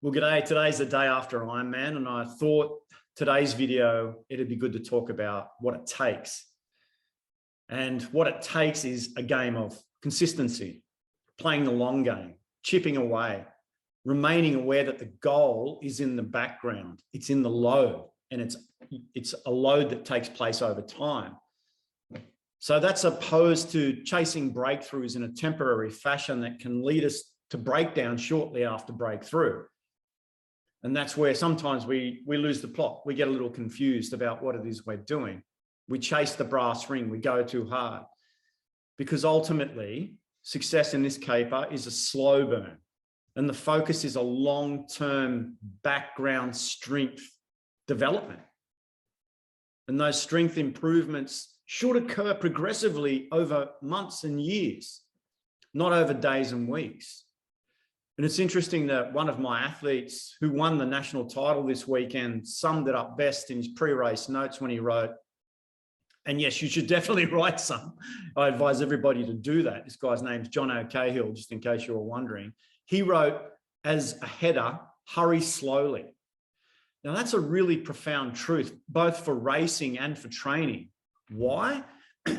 Well, g'day. Today's the day after Ironman, and I thought today's video, it'd be good to talk about what it takes. And what it takes is a game of consistency, playing the long game, chipping away, remaining aware that the goal is in the background. It's in the load, and it's a load that takes place over time. So that's opposed to chasing breakthroughs in a temporary fashion that can lead us to breakdown shortly after breakthrough. And that's where sometimes we lose the plot. We get a little confused about what it is we're doing. We chase the brass ring, we go too hard. Because ultimately, success in this caper is a slow burn. And the focus is a long-term background strength development. And those strength improvements should occur progressively over months and years, not over days and weeks. And it's interesting that one of my athletes who won the national title this weekend summed it up best in his pre-race notes when he wrote, and yes, you should definitely write some. I advise everybody to do that. This guy's name's John O'Cahill, just in case you were wondering. He wrote as a header, hurry slowly. Now that's a really profound truth, both for racing and for training. Why?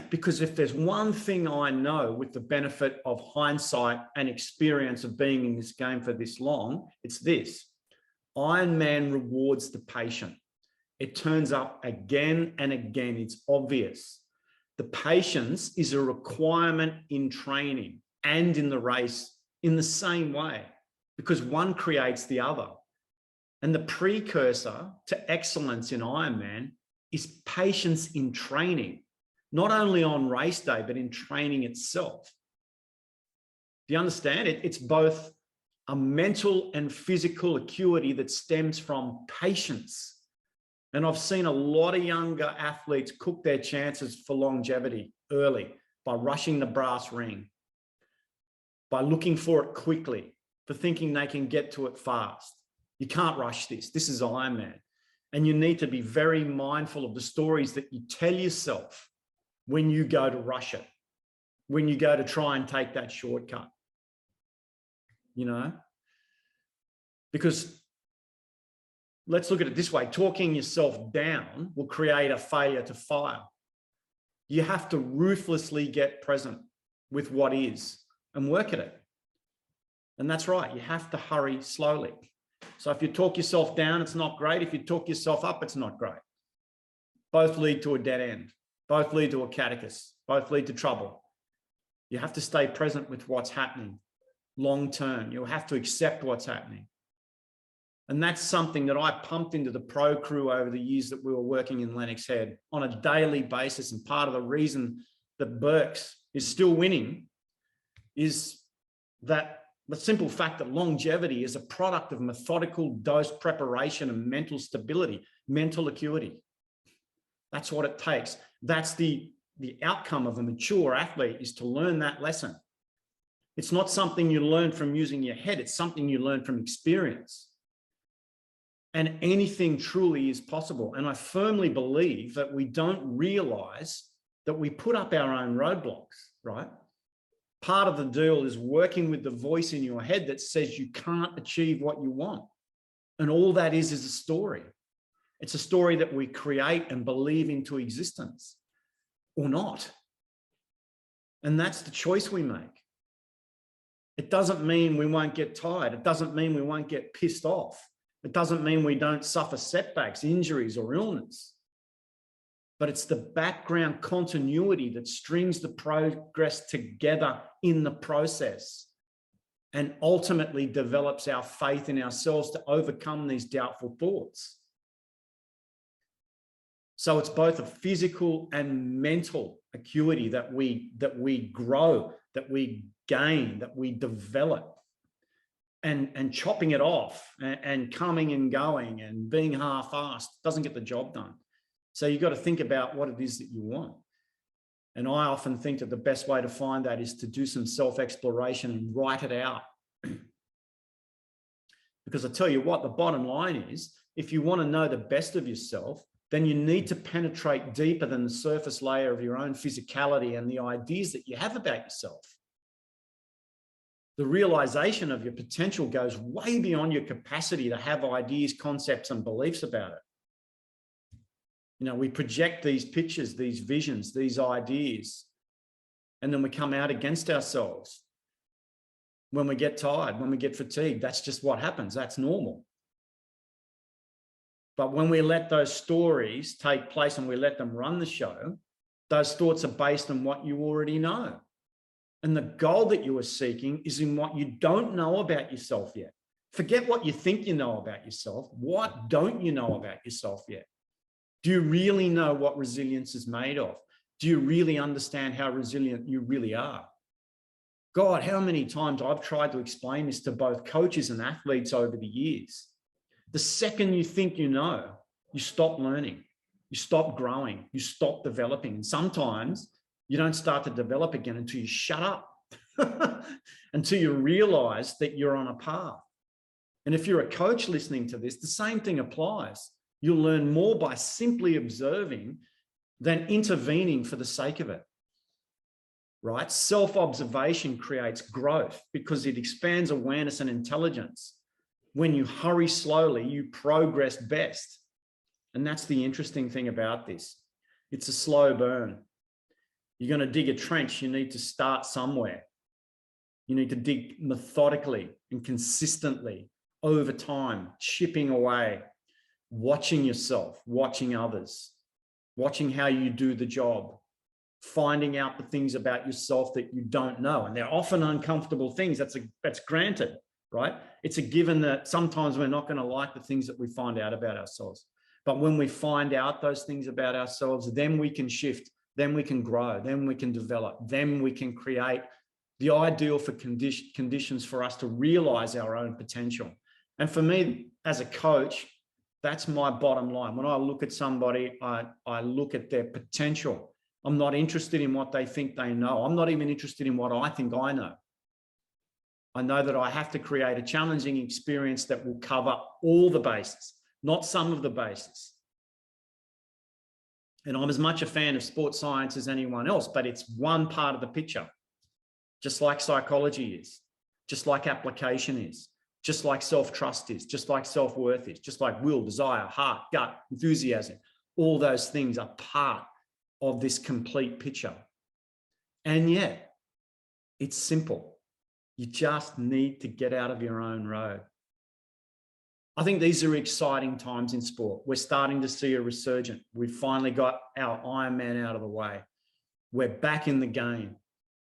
Because if there's one thing I know with the benefit of hindsight and experience of being in this game for this long, it's this: Ironman rewards the patient. It turns up again and again. It's obvious. The patience is a requirement in training and in the race in the same way, because one creates the other. And the precursor to excellence in Ironman is patience in training. Not only on race day, but in training itself. Do you understand it? It's both a mental and physical acuity that stems from patience. And I've seen a lot of younger athletes cook their chances for longevity early by rushing the brass ring, by looking for it quickly, for thinking they can get to it fast. You can't rush this. This is Ironman. And you need to be very mindful of the stories that you tell yourself when you go to rush it, when you go to try and take that shortcut, you know? Because let's look at it this way: talking yourself down will create a failure to fire. You have to ruthlessly get present with what is and work at it. And that's right, you have to hurry slowly. So if you talk yourself down, it's not great. If you talk yourself up, it's not great. Both lead to a dead end. Both lead to a catechus, both lead to trouble. You have to stay present with what's happening long term. You'll have to accept what's happening. And that's something that I pumped into the pro crew over the years that we were working in Lennox Head on a daily basis. And part of the reason that Burks is still winning is that the simple fact that longevity is a product of methodical dose preparation and mental stability, mental acuity. That's what it takes. That's the outcome of a mature athlete, is to learn that lesson. It's not something you learn from using your head. It's something you learn from experience. And anything truly is possible. And I firmly believe that we don't realize that we put up our own roadblocks, right? Part of the deal is working with the voice in your head that says you can't achieve what you want. And all that is a story. It's a story that we create and believe into existence, or not. And that's the choice we make. It doesn't mean we won't get tired. It doesn't mean we won't get pissed off. It doesn't mean we don't suffer setbacks, injuries, or illness. But it's the background continuity that strings the progress together in the process and ultimately develops our faith in ourselves to overcome these doubtful thoughts. So it's both a physical and mental acuity that we grow, that we gain, that we develop, and chopping it off and coming and going and being half-assed doesn't get the job done. So you've got to think about what it is that you want. And I often think that the best way to find that is to do some self-exploration and write it out. Because I tell you what, the bottom line is, if you want to know the best of yourself, then you need to penetrate deeper than the surface layer of your own physicality and the ideas that you have about yourself. The realization of your potential goes way beyond your capacity to have ideas, concepts, and beliefs about it. You know, we project these pictures, these visions, these ideas, and then we come out against ourselves. When we get tired, when we get fatigued, that's just what happens. That's normal. But when we let those stories take place and we let them run the show, those thoughts are based on what you already know. And the goal that you are seeking is in what you don't know about yourself yet. Forget what you think you know about yourself. What don't you know about yourself yet? Do you really know what resilience is made of? Do you really understand how resilient you really are? God, how many times I've tried to explain this to both coaches and athletes over the years. The second you think you know, you stop learning, you stop growing, you stop developing. And sometimes you don't start to develop again until you shut up, until you realize that you're on a path. And if you're a coach listening to this, the same thing applies. You'll learn more by simply observing than intervening for the sake of it, right? Self-observation creates growth because it expands awareness and intelligence. When you hurry slowly, you progress best. And that's the interesting thing about this. It's a slow burn. You're going to dig a trench, you need to start somewhere. You need to dig methodically and consistently over time, chipping away, watching yourself, watching others, watching how you do the job, finding out the things about yourself that you don't know. And they're often uncomfortable things. That's granted, right? It's a given that sometimes we're not going to like the things that we find out about ourselves. But when we find out those things about ourselves, then we can shift. Then we can grow, then we can develop, then we can create the ideal for conditions for us to realize our own potential. And for me, as a coach, that's my bottom line. When I look at somebody, I look at their potential. I'm not interested in what they think they know. I'm not even interested in what I think I know. I know that I have to create a challenging experience that will cover all the bases, not some of the bases. And I'm as much a fan of sports science as anyone else, but it's one part of the picture, just like psychology is, just like application is, just like self-trust is, just like self-worth is, just like will, desire, heart, gut, enthusiasm. All those things are part of this complete picture. And yet, it's simple. You just need to get out of your own road. I think these are exciting times in sport. We're starting to see a resurgence. We've finally got our Ironman out of the way. We're back in the game.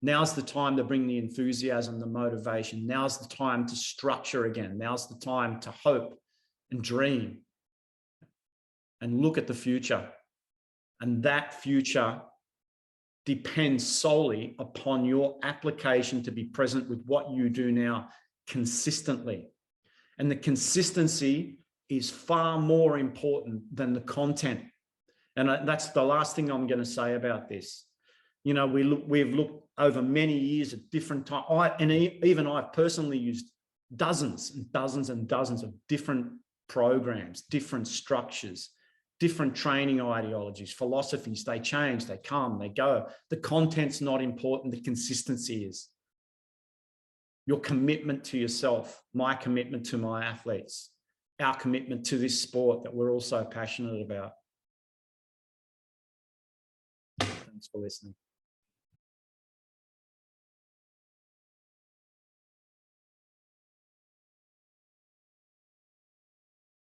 Now's the time to bring the enthusiasm, the motivation. Now's the time to structure again. Now's the time to hope and dream and look at the future. And that future depends solely upon your application to be present with what you do now consistently. And the consistency is far more important than the content. And that's the last thing I'm going to say about this. You know, we've looked over many years at different times. Even I've personally used dozens and dozens and dozens of different programs, different structures, different training ideologies, philosophies. They change, they come, they go. The content's not important. The consistency is. Your commitment to yourself, my commitment to my athletes, our commitment to this sport that we're all so passionate about. Thanks for listening.